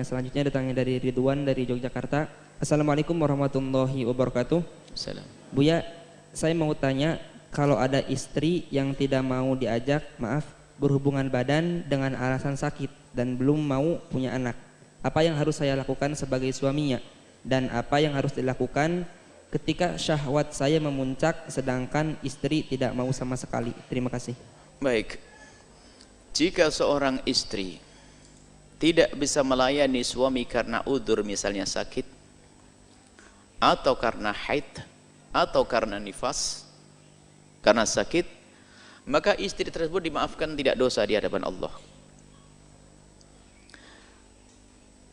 selanjutnya datangnya dari Ridwan dari Yogyakarta. Assalamualaikum warahmatullahi wabarakatuh. Salam. Buya, saya mau tanya, kalau ada istri yang tidak mau diajak, berhubungan badan dengan alasan sakit dan belum mau punya anak, apa yang harus saya lakukan sebagai suaminya? Dan apa yang harus dilakukan ketika syahwat saya memuncak sedangkan istri tidak mau sama sekali? Terima kasih. Baik. Jika seorang istri tidak bisa melayani suami karena udzur, misalnya sakit, atau karena haid, atau karena nifas, karena sakit, maka istri tersebut dimaafkan, tidak dosa di hadapan Allah.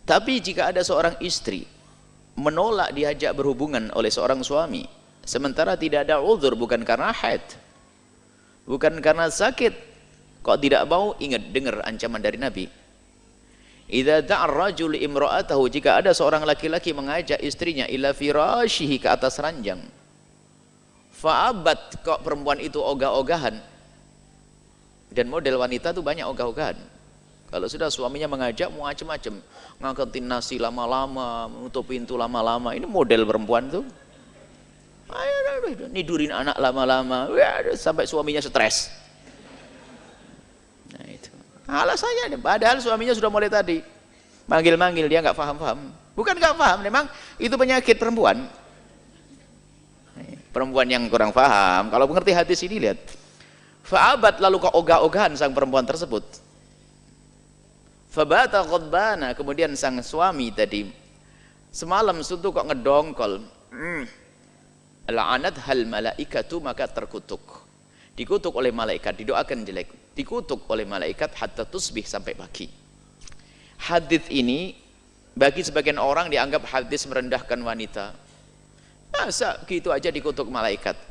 Tapi jika ada seorang istri menolak diajak berhubungan oleh seorang suami, sementara tidak ada udzur, bukan karena haid, bukan karena sakit, kok tidak mau, ingat, dengar ancaman dari Nabi. Idza da'a ar-rajul imra'atahu, jika ada seorang laki-laki mengajak istrinya ila firashihi, ke atas ranjang, fa'abat, kok perempuan itu ogah-ogahan, dan model wanita itu banyak ogah-ogahan. Kalau sudah suaminya mengajak macam-macam, ngangkatin nasi lama-lama, menutup pintu lama-lama, ini model perempuan tuh. Nidurin anak lama-lama, sampai suaminya stres. Nah itu alasannya, padahal suaminya sudah mulai tadi manggil-manggil, dia nggak paham-paham. Bukan nggak paham, memang itu penyakit perempuan. Perempuan yang kurang paham. Kalau mengerti hadis ini, lihat, fa'abat, lalu kok ogah-ogahan sang perempuan tersebut. Fabata ghadbana, kemudian sang suami tadi semalam suntuk kok ngedongkol. La'anat hal malaikatu, maka terkutuk, dikutuk oleh malaikat, didoakan jelek, dikutuk oleh malaikat hatta tusbih, sampai pagi. Hadis ini bagi sebagian orang dianggap hadis merendahkan wanita. Masa gitu aja dikutuk malaikat?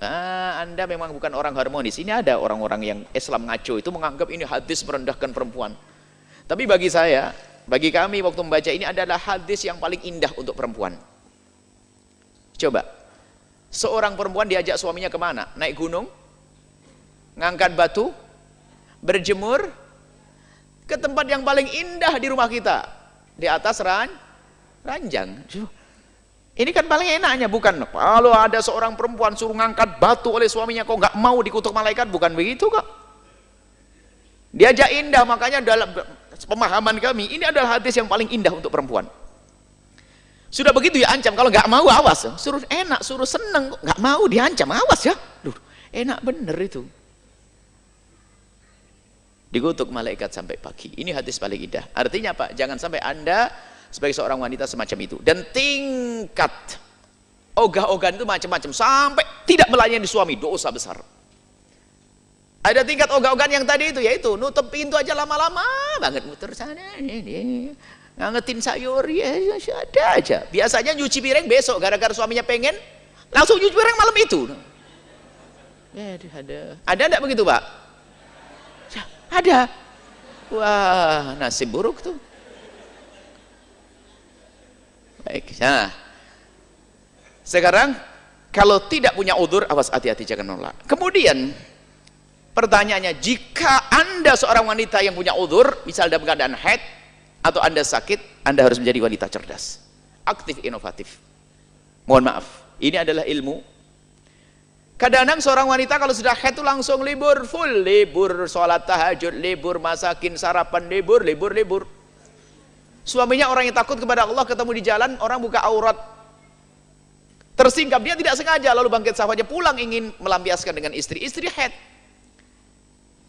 Anda memang bukan orang harmonis. Ini ada orang-orang yang Islam ngaco itu menganggap ini hadis merendahkan perempuan. Tapi bagi saya, bagi kami waktu membaca ini adalah hadis yang paling indah untuk perempuan. Coba, seorang perempuan diajak suaminya kemana? Naik gunung? Ngangkat batu? Berjemur? Ke tempat yang paling indah di rumah kita, di atas ranjang. Ini kan paling enaknya, bukan? Kalau ada seorang perempuan suruh ngangkat batu oleh suaminya, kok nggak mau dikutuk malaikat? Bukan begitu kok. Diajak indah, makanya dalam pemahaman kami ini adalah hadis yang paling indah untuk perempuan. Sudah begitu ya ancam, kalau nggak mau awas. Suruh enak, suruh seneng, nggak mau diancam, awas ya. Duh, enak bener itu. Dikutuk malaikat sampai pagi. Ini hadis paling indah. Artinya apa? Jangan sampai Anda sebagai seorang wanita semacam itu. Dan tingkat ogah-ogahan itu macam-macam, sampai tidak melayani suami, dosa besar. Ada tingkat ogah-ogahan yang tadi itu, yaitu nutup pintu aja lama-lama banget, muter sana ini, ngangetin sayur, ya ada aja. Biasanya nyuci piring besok, gara-gara suaminya pengen langsung nyuci piring malam itu. Ada enggak begitu, Pak? Ada. Wah, nasib buruk tuh. Baik, nah sekarang kalau tidak punya udzur, awas, hati-hati, jangan nolak. Kemudian pertanyaannya, jika Anda seorang wanita yang punya udzur, misal dalam keadaan haid atau Anda sakit, Anda harus menjadi wanita cerdas, aktif, inovatif. Mohon maaf, ini adalah ilmu. Kadang-kadang seorang wanita kalau sudah haid itu langsung libur, full libur, sholat tahajud, libur, masakin, sarapan, libur. Suaminya orang yang takut kepada Allah, ketemu di jalan, orang buka aurat, tersingkap, dia tidak sengaja, lalu bangkit syahwatnya, pulang ingin melampiaskan dengan istri haid.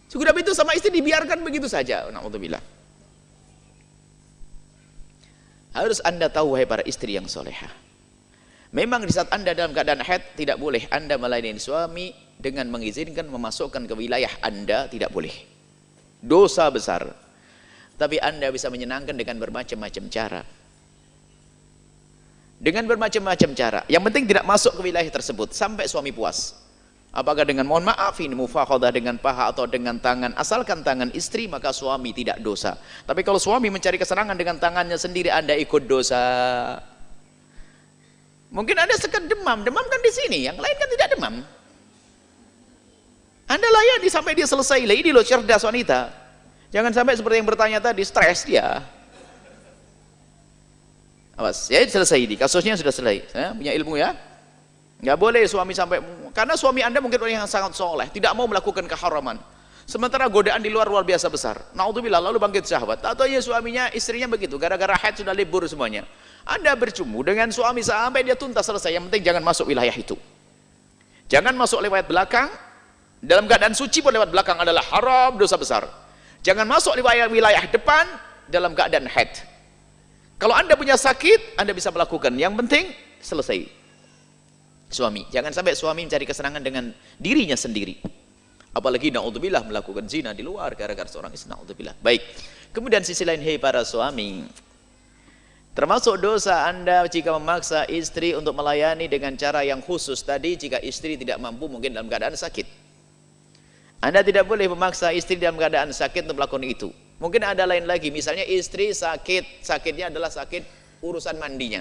Sudah itu sama istri dibiarkan begitu saja. Na'udzubillah. Harus Anda tahu, wahai para istri yang solehah, memang di saat Anda dalam keadaan haid, tidak boleh Anda melayani suami dengan mengizinkan memasukkan ke wilayah Anda, tidak boleh. Dosa besar. Tapi Anda bisa menyenangkan dengan bermacam-macam cara. Dengan bermacam-macam cara. Yang penting tidak masuk ke wilayah tersebut sampai suami puas. Apakah dengan, mohon maaf, ini mufakhadah dengan paha atau dengan tangan, asalkan tangan istri, maka suami tidak dosa. Tapi kalau suami mencari kesenangan dengan tangannya sendiri, Anda ikut dosa. Mungkin Anda sekedar demam kan di sini, yang lain kan tidak demam. Anda layani sampai dia selesai. Ini loh cerdas wanita. Jangan sampai seperti yang bertanya tadi, stres dia. Awas, ya selesai ini, kasusnya sudah selesai. Ya, punya ilmu ya. Nggak boleh suami sampai, karena suami Anda mungkin orang yang sangat soleh, tidak mau melakukan keharaman. Sementara godaan di luar biasa besar. Naudzubillah, lalu bangkit syahwat. Atau ya suaminya, istrinya begitu, gara-gara haid sudah libur semuanya. Anda bercumbu dengan suami sampai dia tuntas selesai. Yang penting jangan masuk wilayah itu. Jangan masuk lewat belakang. Dalam keadaan suci pun lewat belakang adalah haram, dosa besar. Jangan masuk wilayah depan dalam keadaan haid. Kalau Anda punya sakit, Anda bisa melakukan. Yang penting selesai. Suami, jangan sampai suami mencari kesenangan dengan dirinya sendiri. Apalagi naudzubillah melakukan zina di luar gara-gara seorang istri, naudzubillah. Baik. Kemudian sisi lain, hei para suami, termasuk dosa Anda jika memaksa istri untuk melayani dengan cara yang khusus tadi jika istri tidak mampu mungkin dalam keadaan sakit. Anda tidak boleh memaksa istri dalam keadaan sakit untuk melakukan itu. Mungkin ada lain lagi, misalnya istri sakit, sakitnya adalah sakit urusan mandinya.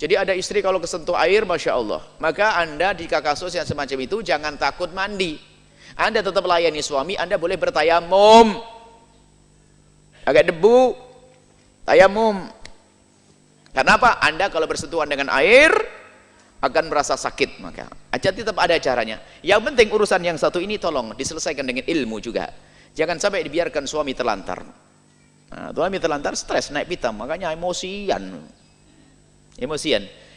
Jadi ada istri kalau kesentuh air, Masya Allah, maka Anda jika kasus yang semacam itu jangan takut mandi. Anda tetap melayani suami, Anda boleh bertayamum. Agak debu, tayamum. Kenapa? Anda kalau bersentuhan dengan air akan merasa sakit, maka tetap ada caranya. Yang penting urusan yang satu ini tolong diselesaikan dengan ilmu juga. Jangan sampai dibiarkan suami terlantar. Nah, suami terlantar stres, naik pitam, makanya emosian.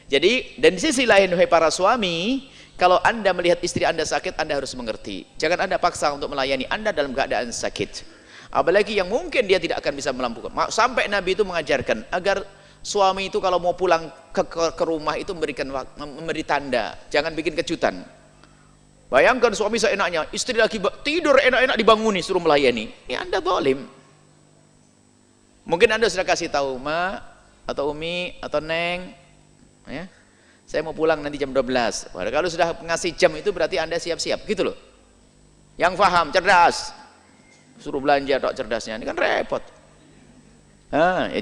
Jadi, dan di sisi lain, wahai para suami, kalau Anda melihat istri Anda sakit, Anda harus mengerti. Jangan Anda paksa untuk melayani Anda dalam keadaan sakit. Apalagi yang mungkin dia tidak akan bisa melakukan. Sampai Nabi itu mengajarkan agar suami itu kalau mau pulang ke rumah itu memberi tanda, jangan bikin kejutan. Bayangkan suami seenaknya, istri lagi tidur enak-enak dibanguni suruh melayani. Ini Anda zalim. Mungkin Anda sudah kasih tahu, Ma atau Umi atau Neng, ya, saya mau pulang nanti jam 12. Padahal kalau sudah ngasih jam itu berarti Anda siap-siap, gitu loh. Yang faham, cerdas, suruh belanja dok cerdasnya, ini kan repot.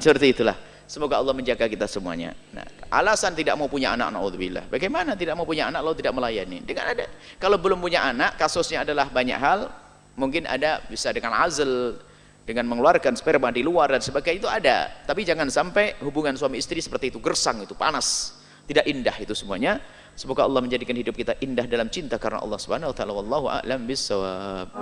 Seperti itulah. Semoga Allah menjaga kita semuanya. Nah, alasan tidak mau punya anak, naudzubillah. Bagaimana tidak mau punya anak lalu tidak melayani? Dengan ada, kalau belum punya anak, kasusnya adalah banyak hal. Mungkin ada bisa dengan azl, dengan mengeluarkan sperma di luar dan sebagainya, itu ada. Tapi jangan sampai hubungan suami istri seperti itu, gersang itu, panas, tidak indah itu semuanya. Semoga Allah menjadikan hidup kita indah dalam cinta karena Allah Subhanahu wa taala. Wallahu a'lam bissawab.